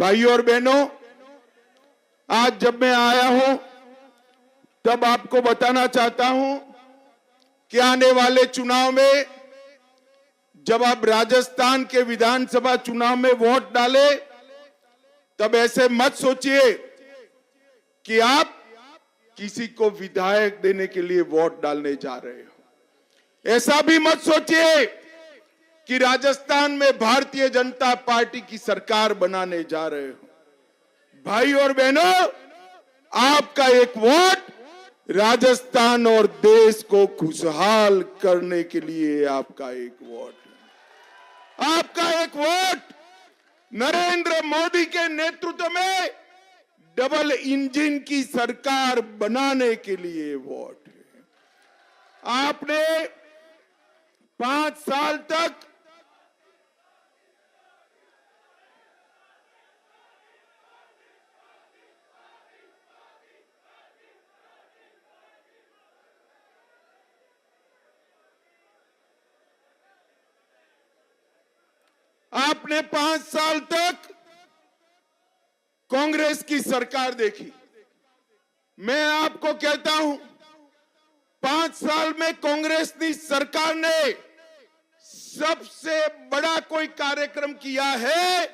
भाइयों और बहनों, आज जब मैं आया हूं तब आपको बताना चाहता हूं कि आने वाले चुनाव में जब आप राजस्थान के विधानसभा चुनाव में वोट डाले तब ऐसे मत सोचिए कि आप किसी को विधायक देने के लिए वोट डालने जा रहे हो। ऐसा भी मत सोचिए कि राजस्थान में भारतीय जनता पार्टी की सरकार बनाने जा रहे हो। भाई और बहनों, आपका एक वोट राजस्थान और देश को खुशहाल करने के लिए आपका एक वोट है। आपका एक वोट नरेंद्र मोदी के नेतृत्व में डबल इंजन की सरकार बनाने के लिए वोट है। आपने 5 साल तक आपने 5 साल तक कांग्रेस की सरकार देखी। मैं आपको कहता हूं, 5 साल में कांग्रेस की सरकार ने सबसे बड़ा कोई कार्यक्रम किया है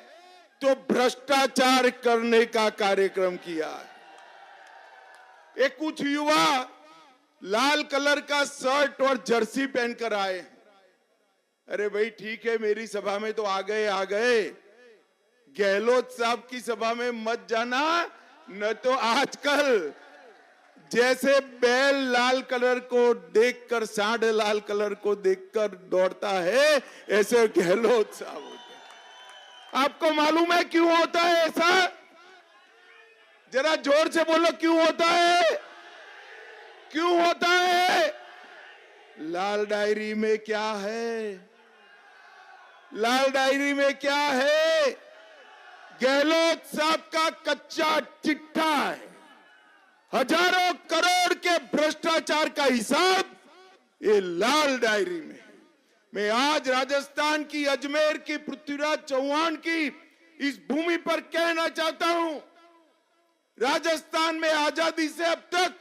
तो भ्रष्टाचार करने का कार्यक्रम किया है। एक कुछ युवा लाल कलर का शर्ट और जर्सी पहनकर आए। अरे भाई ठीक है, मेरी सभा में तो आ गए, गहलोत साहब की सभा में मत जाना, न तो आजकल जैसे बैल लाल कलर को देखकर, सांड लाल कलर को देखकर दौड़ता है, ऐसे गहलोत साहब होते हैं। आपको मालूम है क्यों होता है ऐसा? जरा जोर से बोलो, क्यों होता है? क्यों होता है? लाल डायरी में क्या है? लाल डायरी में क्या है? गहलोत साहब का कच्चा चिट्ठा है। हजारों करोड़ के भ्रष्टाचार का हिसाब ये लाल डायरी में है। मैं आज राजस्थान की, अजमेर की, पृथ्वीराज चौहान की इस भूमि पर कहना चाहता हूं, राजस्थान में आजादी से अब तक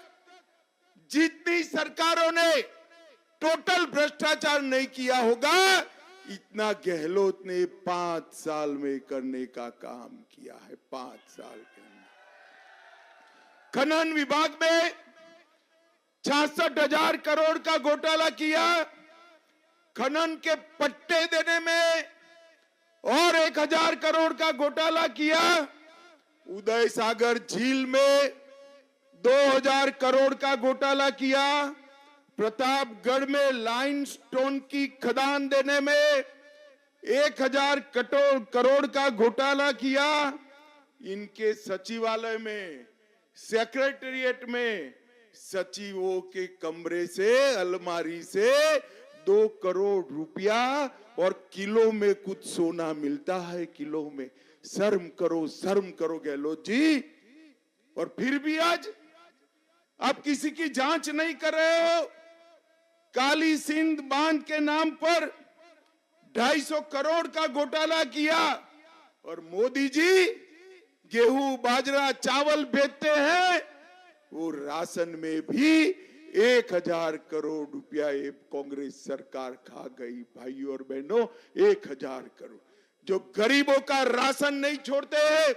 जितनी सरकारों ने टोटल भ्रष्टाचार नहीं किया होगा, इतना गहलोत ने 5 साल में करने का काम किया है। 5 साल के अंदर खनन विभाग में 66,000 करोड़ का घोटाला किया। खनन के पट्टे देने में और 1,000 करोड़ का घोटाला किया। उदय सागर झील में 2,000 करोड़ का घोटाला किया। प्रतापगढ़ में लाइमस्टोन की खदान देने में 1,000 करोड़ का घोटाला किया। इनके सचिवालय में, सेक्रेटेरिएट में सचिवों के कमरे से, अलमारी से 2 करोड़ रुपया और किलो में कुछ सोना मिलता है, किलो में। शर्म करो गहलोत जी। और फिर भी आज आप किसी की जांच नहीं कर रहे हो। काली सिंध बांध के नाम पर 250 करोड़ का घोटाला किया और मोदी जी गेहूं, बाजरा, चावल बेचते हैं, वो राशन में भी 1,000 करोड़ रुपया ये कांग्रेस सरकार खा गई। भाइयों और बहनों, 1,000 करोड़। जो गरीबों का राशन नहीं छोड़ते हैं,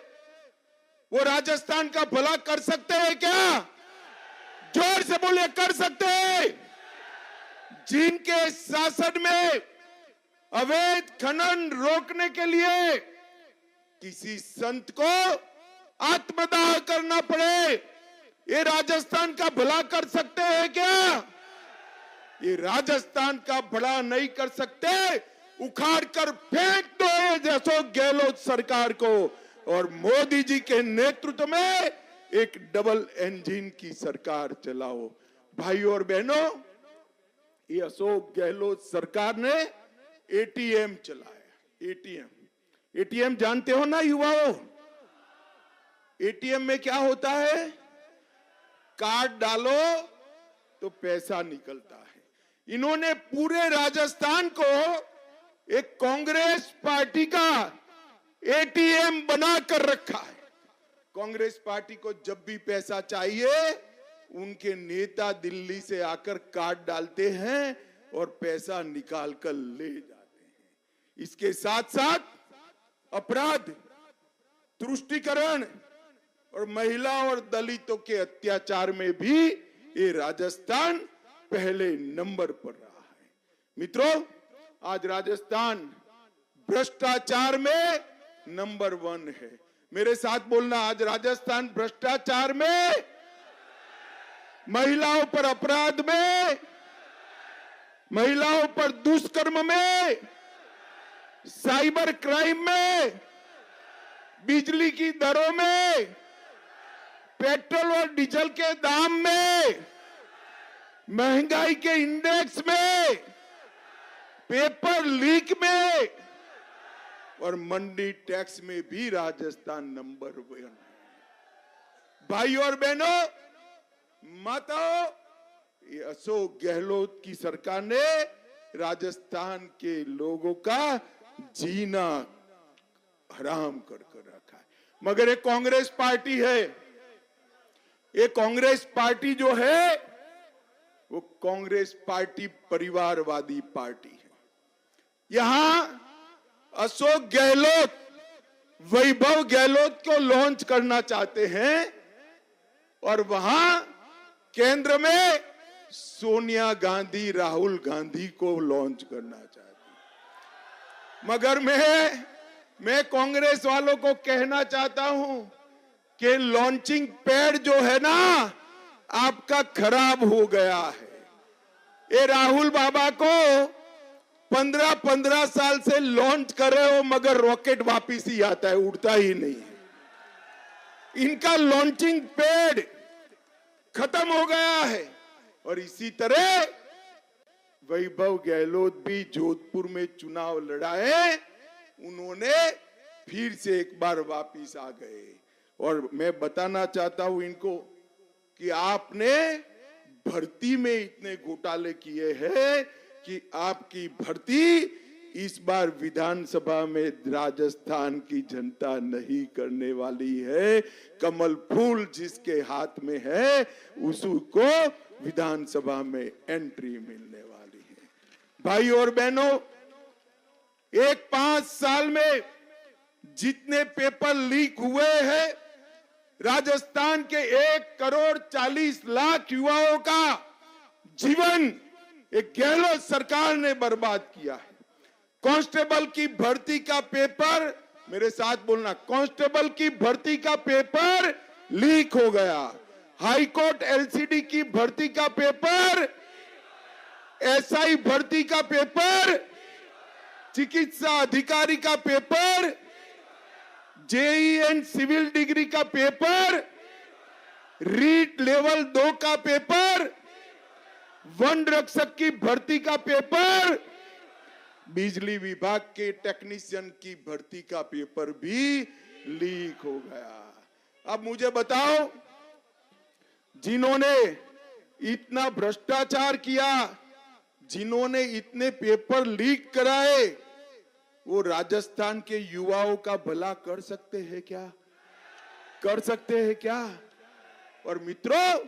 वो राजस्थान का भला कर सकते हैं क्या? जोर से बोलिए, कर सकते हैं? जिनके शासन में अवैध खनन रोकने के लिए किसी संत को आत्मदाह करना पड़े, ये राजस्थान का भला कर सकते हैं क्या? ये राजस्थान का भला नहीं कर सकते। उखाड़ कर फेंक दो ये अशोक गहलोत सरकार को और मोदी जी के नेतृत्व में एक डबल इंजन की सरकार चलाओ। भाइयों और बहनों, ये अशोक गहलोत सरकार ने एटीएम चलाया। एटीएम जानते हो ना युवाओं? एटीएम में क्या होता है? कार्ड डालो तो पैसा निकलता है। इन्होंने पूरे राजस्थान को एक कांग्रेस पार्टी का एटीएम बनाकर रखा है। कांग्रेस पार्टी को जब भी पैसा चाहिए, उनके नेता दिल्ली से आकर कार्ड डालते हैं और पैसा निकाल कर ले जाते हैं। इसके साथ साथ अपराध, तुष्टीकरण और महिला और दलितों के अत्याचार में भी ये राजस्थान पहले नंबर पर रहा है। मित्रों, आज राजस्थान भ्रष्टाचार में नंबर 1 है। मेरे साथ बोलना, आज राजस्थान भ्रष्टाचार में, महिलाओं पर अपराध में, महिलाओं पर दुष्कर्म में, साइबर क्राइम में, बिजली की दरों में, पेट्रोल और डीजल के दाम में, महंगाई के इंडेक्स में, पेपर लीक में और मंडी टैक्स में भी राजस्थान नंबर 1 है। भाई और बहनों, माताओं, ये अशोक गहलोत की सरकार ने राजस्थान के लोगों का जीना हराम कर रखा है। मगर ये कांग्रेस पार्टी है, ये कांग्रेस पार्टी जो है वो कांग्रेस पार्टी परिवारवादी पार्टी है। यहां अशोक गहलोत वैभव गहलोत को लॉन्च करना चाहते हैं और वहां केंद्र में सोनिया गांधी, राहुल गांधी को लॉन्च करना चाहते हैं। मगर मैं कांग्रेस वालों को कहना चाहता हूं कि लॉन्चिंग पैड जो है ना, आपका खराब हो गया है। ये राहुल बाबा को 15-15 साल से लॉन्च कर रहे हो, मगर रॉकेट वापिस ही आता है, उड़ता ही नहीं है। इनका लॉन्चिंग पैड खत्म हो गया है। और इसी तरह वैभव गहलोत भी जोधपुर में चुनाव लड़ाए, उन्होंने फिर से एक बार वापिस आ गए। और मैं बताना चाहता हूं इनको कि आपने भर्ती में इतने घोटाले किए हैं कि आपकी भर्ती इस बार विधानसभा में राजस्थान की जनता नहीं करने वाली है। कमल फूल जिसके हाथ में है, उसको विधानसभा में एंट्री मिलने वाली है। भाई और बहनों, 5 साल में जितने पेपर लीक हुए हैं, राजस्थान के 1,40,00,000 युवाओं का जीवन एक गहलोत सरकार ने बर्बाद किया है। कांस्टेबल की भर्ती का पेपर, मेरे साथ बोलना, कांस्टेबल की भर्ती का पेपर लीक हो गया। हाई कोर्ट एलसीडी की भर्ती का पेपर, एसआई भर्ती का पेपर, चिकित्सा अधिकारी का पेपर, जेईएन सिविल डिग्री का पेपर, रीट लेवल 2 का पेपर, वन रक्षक की भर्ती का पेपर, बिजली विभाग के टेक्नीशियन की भर्ती का पेपर भी लीक हो गया। अब मुझे बताओ, जिन्होंने इतना भ्रष्टाचार किया, जिन्होंने इतने पेपर लीक कराए, वो राजस्थान के युवाओं का भला कर सकते हैं क्या? कर सकते हैं क्या? और मित्रों,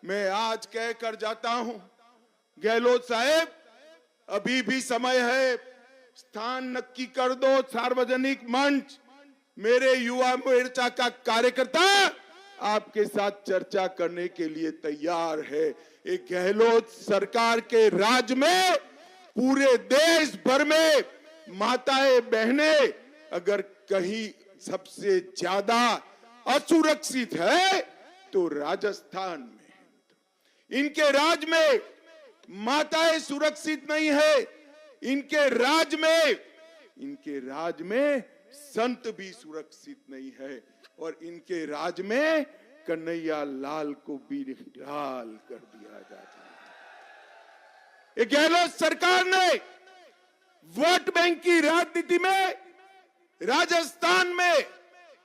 मैं आज कहकर जाता हूं, गहलोत साहब, अभी भी समय है, स्थान नक्की कर दो, सार्वजनिक मंच। मेरे युवा मोर्चा का कार्यकर्ता आपके साथ चर्चा करने के लिए तैयार है। एक गहलोत सरकार के राज में पूरे देश भर में माताएं बहनें अगर कहीं सबसे ज्यादा असुरक्षित है तो राजस्थान में है। इनके राज में माताएं सुरक्षित नहीं है। इनके राज में संत भी सुरक्षित नहीं है। और इनके राज में कन्हैया लाल को भी निहाल कर दिया जाता है। ये गहलोत सरकार ने वोट बैंक की राजनीति में राजस्थान में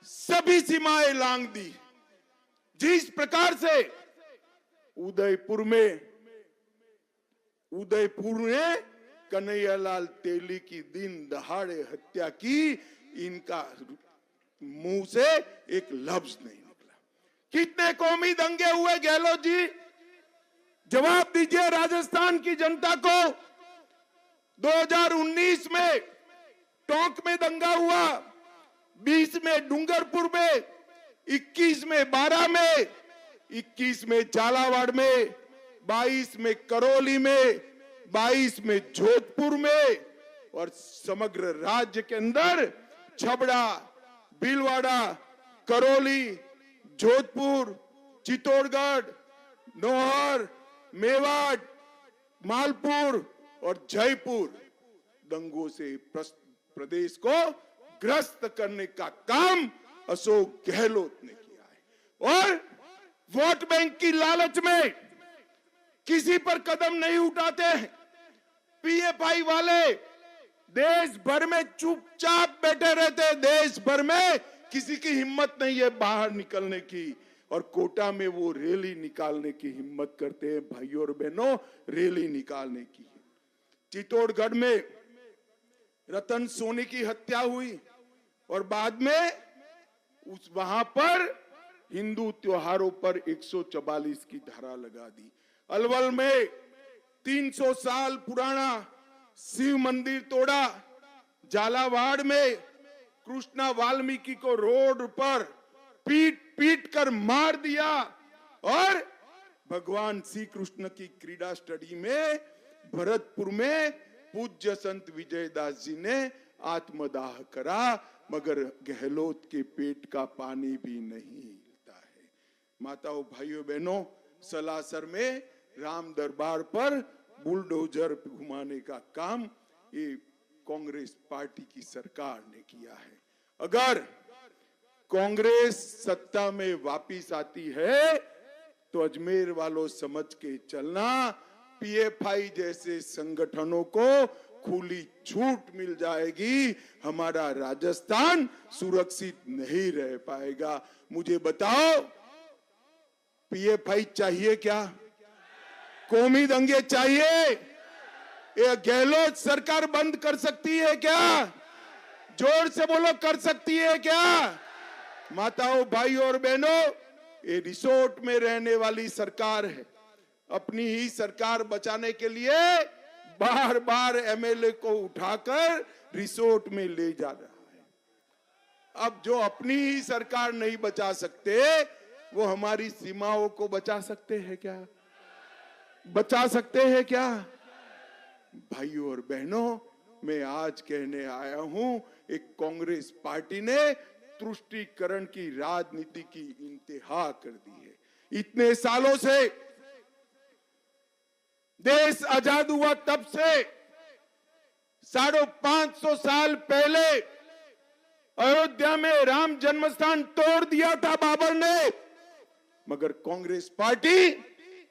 सभी सीमाएं लांघ दी। जिस प्रकार से उदयपुर ने कन्हैयालाल तेली की दिन दहाड़े हत्या की, इनका मुंह से एक लफ्ज नहीं निकला। कितने कौमी दंगे हुए गहलोत जी, जवाब दीजिए राजस्थान की जनता को। 2019 में टोंक में दंगा हुआ, 20 में डूंगरपुर में, 21 में बारा में, 21 में झालावाड़ में, 22 में करौली में, 22 में जोधपुर में, और समग्र राज्य के अंदर छबड़ा, भीलवाड़ा, करौली, जोधपुर, चित्तौड़गढ़, नौहर, मेवाड़, मालपुर और जयपुर दंगों से प्रदेश को ग्रस्त करने का काम अशोक गहलोत ने किया है। और वोट बैंक की लालच में किसी पर कदम नहीं उठाते हैं। पीएफआई वाले देश भर में चुपचाप बैठे रहते हैं, देश भर में किसी की हिम्मत नहीं है बाहर निकलने की, और कोटा में वो रैली निकालने की हिम्मत करते हैं। भाइयों और बहनों, रैली निकालने की। चित्तौड़गढ़ में रतन सोनी की हत्या हुई और बाद में वहां पर हिंदू त्योहारों पर 144 की धारा लगा दी। अलवल में 300 साल पुराना शिव मंदिर तोड़ा। झालावाड़ में कृष्णा वाल्मीकि को रोड पर पीट पीट कर मार दिया। और भगवान श्री कृष्ण की क्रीड़ा स्टडी में भरतपुर में पूज्य संत विजयदास जी ने आत्मदाह करा, मगर गहलोत के पेट का पानी भी नहीं हिलता है। माताओं, भाइयों, बहनों, सलासर में राम दरबार पर बुलडोजर घुमाने का काम ये कांग्रेस पार्टी की सरकार ने किया है। अगर कांग्रेस सत्ता में वापिस आती है तो अजमेर वालों समझ के चलना, पीएफआई जैसे संगठनों को खुली छूट मिल जाएगी। हमारा राजस्थान सुरक्षित नहीं रह पाएगा। मुझे बताओ, पीएफआई चाहिए क्या? कौमी दंगे चाहिए? ये गहलोत सरकार बंद कर सकती है क्या? जोर से बोलो, कर सकती है क्या? माताओं, भाइयों और बहनों, ये रिसोर्ट में रहने वाली सरकार है। अपनी ही सरकार बचाने के लिए बार बार एमएलए को उठाकर रिसोर्ट में ले जा रहा है। अब जो अपनी ही सरकार नहीं बचा सकते, वो हमारी सीमाओं को बचा सकते हैं क्या? बचा सकते हैं क्या? भाइयों और बहनों, मैं आज कहने आया हूं, एक कांग्रेस पार्टी ने तुष्टीकरण की राजनीति की इंतहा कर दी है। इतने सालों से, देश आजाद हुआ तब से 550 साल पहले अयोध्या में राम जन्मस्थान तोड़ दिया था बाबर ने, मगर कांग्रेस पार्टी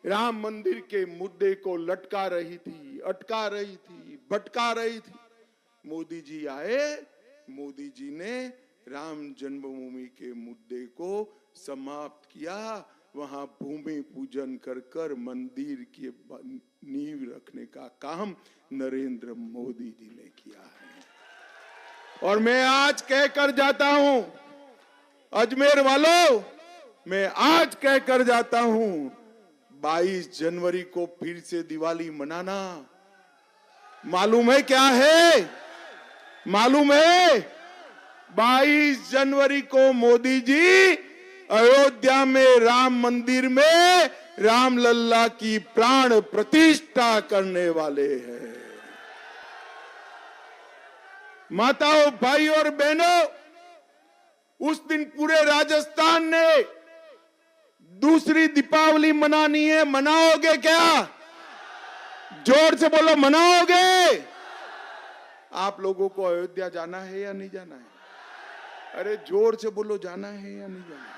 राम मंदिर के मुद्दे को लटका रही थी, अटका रही थी, भटका रही थी। मोदी जी आए, मोदी जी ने राम जन्मभूमि के मुद्दे को समाप्त किया। वहां भूमि पूजन कर कर मंदिर की नींव रखने का काम नरेंद्र मोदी जी ने किया है। और मैं आज कहकर जाता हूं, अजमेर वालों, मैं आज कहकर जाता हूं, 22 जनवरी को फिर से दिवाली मनाना। मालूम है क्या है? मालूम है? 22 जनवरी को मोदी जी अयोध्या में राम मंदिर में राम लल्ला की प्राण प्रतिष्ठा करने वाले हैं। माताओं, भाइयों और बहनों, उस दिन पूरे राजस्थान ने दूसरी दीपावली मनानी है। मनाओगे क्या? जोर से बोलो, मनाओगे? आप लोगों को अयोध्या जाना है या नहीं जाना है? अरे जोर से बोलो, जाना है या नहीं जाना है?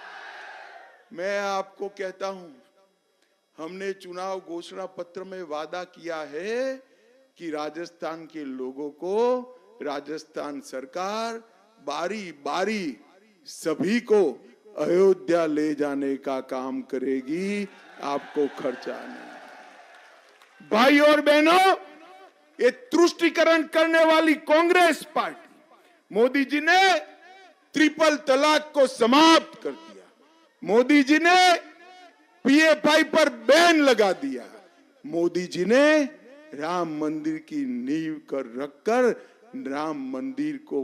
मैं आपको कहता हूं, हमने चुनाव घोषणा पत्र में वादा किया है कि राजस्थान के लोगों को राजस्थान सरकार बारी बारी सभी को अयोध्या ले जाने का काम करेगी। आपको खर्चा नहीं। भाइयों और बहनों, ये तुष्टीकरण करने वाली कांग्रेस पार्टी मोदी जी ने ट्रिपल तलाक को समाप्त कर दिया। मोदी जी ने पीएफआई पर बैन लगा दिया। मोदी जी ने राम मंदिर की नींव कर रखकर राम मंदिर को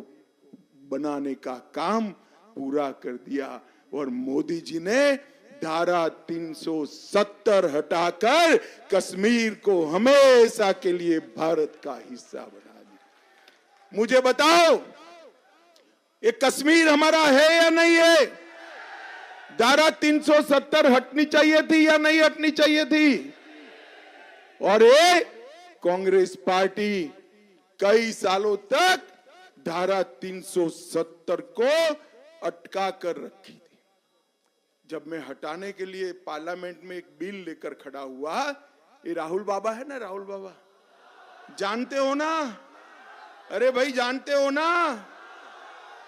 बनाने का काम पूरा कर दिया। और मोदी जी ने धारा 370 हटाकर कश्मीर को हमेशा के लिए भारत का हिस्सा बना दिया। मुझे बताओ, ये कश्मीर हमारा है या नहीं है? धारा 370 हटनी चाहिए थी या नहीं हटनी चाहिए थी? और ये कांग्रेस पार्टी कई सालों तक धारा 370 को अटका कर रखी थी। जब मैं हटाने के लिए पार्लियामेंट में एक बिल लेकर खड़ा हुआ, ये राहुल बाबा है ना, राहुल बाबा जानते हो ना? अरे भाई जानते हो ना?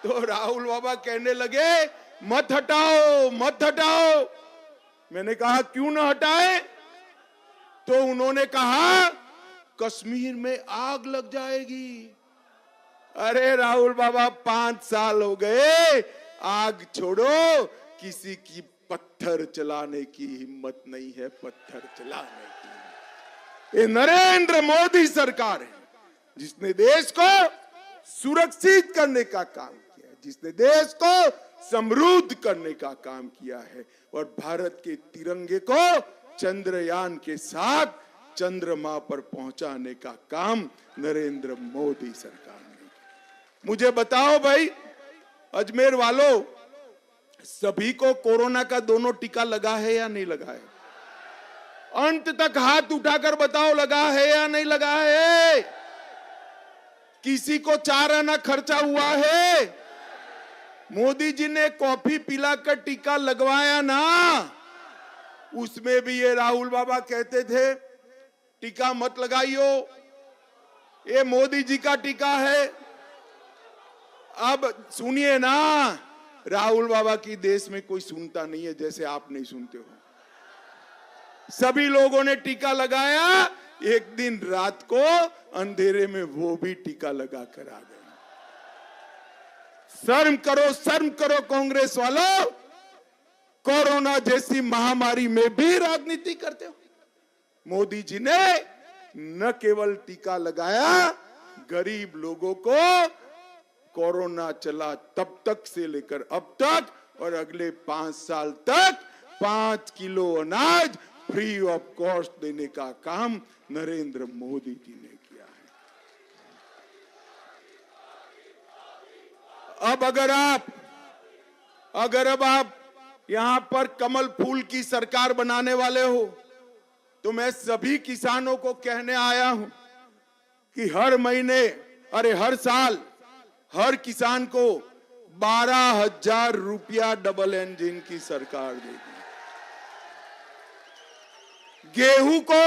तो राहुल बाबा कहने लगे मत हटाओ मत हटाओ। मैंने कहा क्यों ना हटाए? तो उन्होंने कहा कश्मीर में आग लग जाएगी। अरे राहुल बाबा 5 साल हो गए, आग छोड़ो, किसी की पत्थर चलाने की हिम्मत नहीं है, पत्थर चलाने की। ये नरेंद्र मोदी सरकार है जिसने देश को सुरक्षित करने का काम किया, जिसने देश को समृद्ध करने का काम किया है और भारत के तिरंगे को चंद्रयान के साथ चंद्रमा पर पहुंचाने का काम नरेंद्र मोदी सरकार ने। मुझे बताओ भाई, अजमेर वालों, सभी को कोरोना का दोनों टीका लगा है या नहीं लगा है? अंत तक हाथ उठाकर बताओ, लगा है या नहीं लगा है? किसी को 4 आना खर्चा हुआ है? मोदी जी ने कॉफी पिलाकर टीका लगवाया ना, उसमें भी ये राहुल बाबा कहते थे टीका मत लगाइयो, ये मोदी जी का टीका है। अब सुनिए ना, राहुल बाबा की देश में कोई सुनता नहीं है जैसे आप नहीं सुनते हो। सभी लोगों ने टीका लगाया, एक दिन रात को अंधेरे में वो भी टीका लगा कर आ गए। शर्म करो कांग्रेस वालों, कोरोना जैसी महामारी में भी राजनीति करते हो। मोदी जी ने न केवल टीका लगाया, गरीब लोगों को कोरोना चला तब तक से लेकर अब तक और अगले 5 साल तक 5 किलो अनाज फ्री ऑफ कॉस्ट देने का काम नरेंद्र मोदी जी ने किया है। अब अगर आप यहां पर कमल फूल की सरकार बनाने वाले हो, तो मैं सभी किसानों को कहने आया हूं कि हर साल हर किसान को 12,000 रुपया डबल इंजन की सरकार देगी। गेहूं को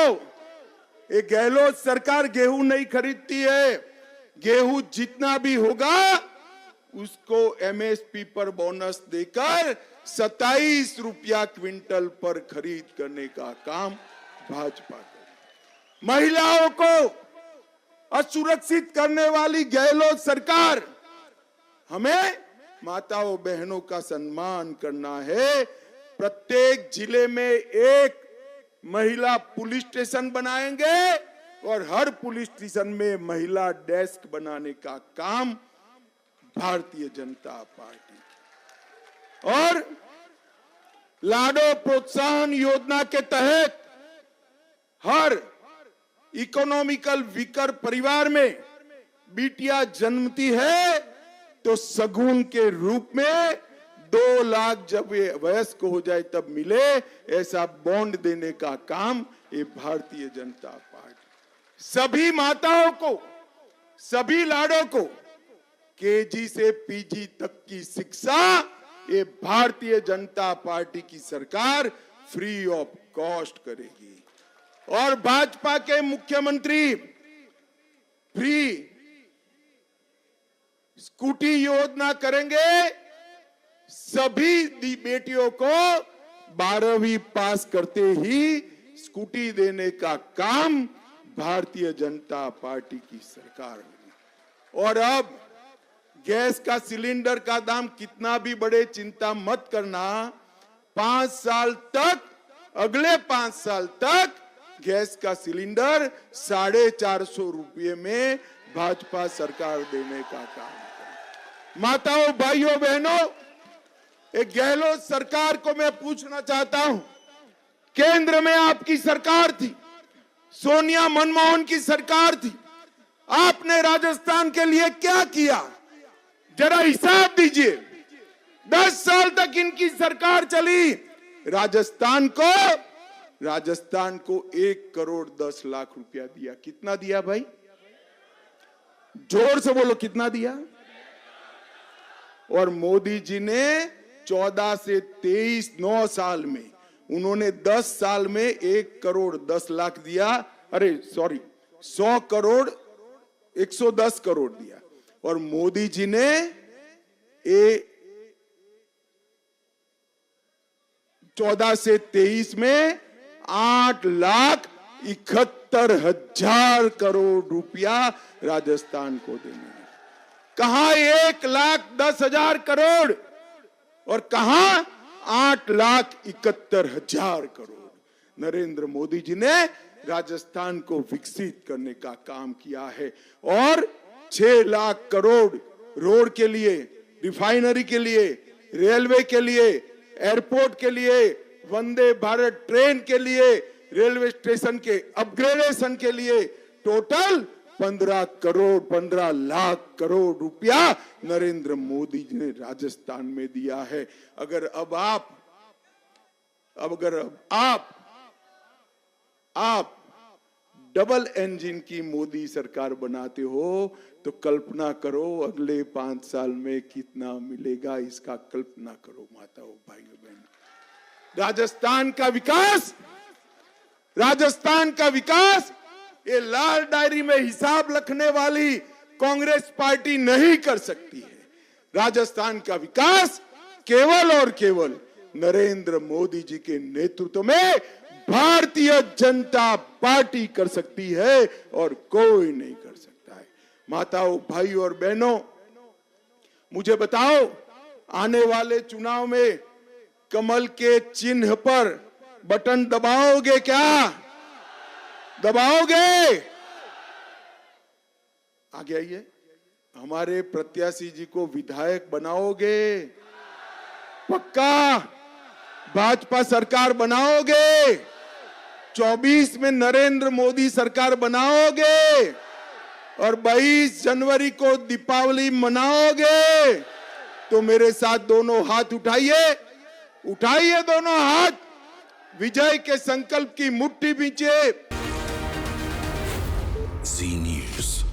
एक गहलोत सरकार गेहूं नहीं खरीदती है, गेहूं जितना भी होगा उसको एमएसपी पर बोनस देकर 27 रुपया क्विंटल पर खरीद करने का काम भाजपा कर। महिलाओं को असुरक्षित करने वाली गहलोत सरकार, हमें माताओं बहनों का सम्मान करना है। प्रत्येक जिले में एक महिला पुलिस स्टेशन बनाएंगे और हर पुलिस स्टेशन में महिला डेस्क बनाने का काम भारतीय जनता पार्टी। और लाडो प्रोत्साहन योजना के तहत हर इकोनॉमिकल वीकर परिवार में बिटिया जन्मती है तो सगुन के रूप में 2 लाख जब ये वयस्क हो जाए तब मिले, ऐसा बॉन्ड देने का काम ये भारतीय जनता पार्टी। सभी माताओं को, सभी लाडों को केजी से पीजी तक की शिक्षा ये भारतीय जनता पार्टी की सरकार फ्री ऑफ कॉस्ट करेगी। और भाजपा के मुख्यमंत्री फ्री स्कूटी योजना करेंगे। सभी बेटियों को 12वीं पास करते ही स्कूटी देने का काम भारतीय जनता पार्टी की सरकार होगी। और अब गैस का सिलेंडर का दाम कितना भी बढ़े चिंता मत करना, 5 साल तक, अगले 5 साल तक गैस का सिलेंडर 450 रुपये में भाजपा सरकार देने का काम करे। माताओं, भाइयों, बहनों, एक गहलोत सरकार को मैं पूछना चाहता हूं, केंद्र में आपकी सरकार थी, सोनिया मनमोहन की सरकार थी, आपने राजस्थान के लिए क्या किया? जरा हिसाब दीजिए। 10 साल तक इनकी सरकार चली, राजस्थान को 1 करोड़ 10 लाख रुपया दिया। कितना दिया भाई? जोर से बोलो, कितना दिया? और मोदी जी ने 14 से 23 9 साल में, उन्होंने 10 साल में 1 करोड़ 10 लाख दिया। अरे सॉरी, 100 करोड़ 110 करोड़ दिया। और मोदी जी ने 14 से 23 में 8,71,000 करोड़ रुपया राजस्थान को देने। कहां 1,10,000 करोड़ और कहां 8,71,000 करोड़। नरेंद्र मोदी जी ने राजस्थान को विकसित करने का काम किया है और 6 लाख करोड़ रोड के लिए, रिफाइनरी के लिए, रेलवे के लिए, एयरपोर्ट के लिए, वंदे भारत ट्रेन के लिए, रेलवे स्टेशन के अपग्रेडेशन के लिए टोटल 15 लाख करोड़ रुपया नरेंद्र मोदी जी ने राजस्थान में दिया है। अगर आप डबल इंजन की मोदी सरकार बनाते हो तो कल्पना करो अगले 5 साल में कितना मिलेगा, इसका कल्पना करो माताओं, भाइयों, बहनों। राजस्थान का विकास ये लाल डायरी में हिसाब रखने वाली कांग्रेस पार्टी नहीं कर सकती है। राजस्थान का विकास केवल और केवल नरेंद्र मोदी जी के नेतृत्व में भारतीय जनता पार्टी कर सकती है और कोई नहीं कर सकता है। माताओं, भाइयों और बहनों, मुझे बताओ, आने वाले चुनाव में कमल के चिन्ह पर बटन दबाओगे क्या? दबाओगे? आगे आइए। हमारे प्रत्याशी जी को विधायक बनाओगे? पक्का? भाजपा सरकार बनाओगे? 24 में नरेंद्र मोदी सरकार बनाओगे? और 22 जनवरी को दीपावली मनाओगे? तो मेरे साथ दोनों हाथ उठाइए, उठाइए दोनों हाथ, विजय के संकल्प की मुट्ठी बींचे। जी न्यूज़।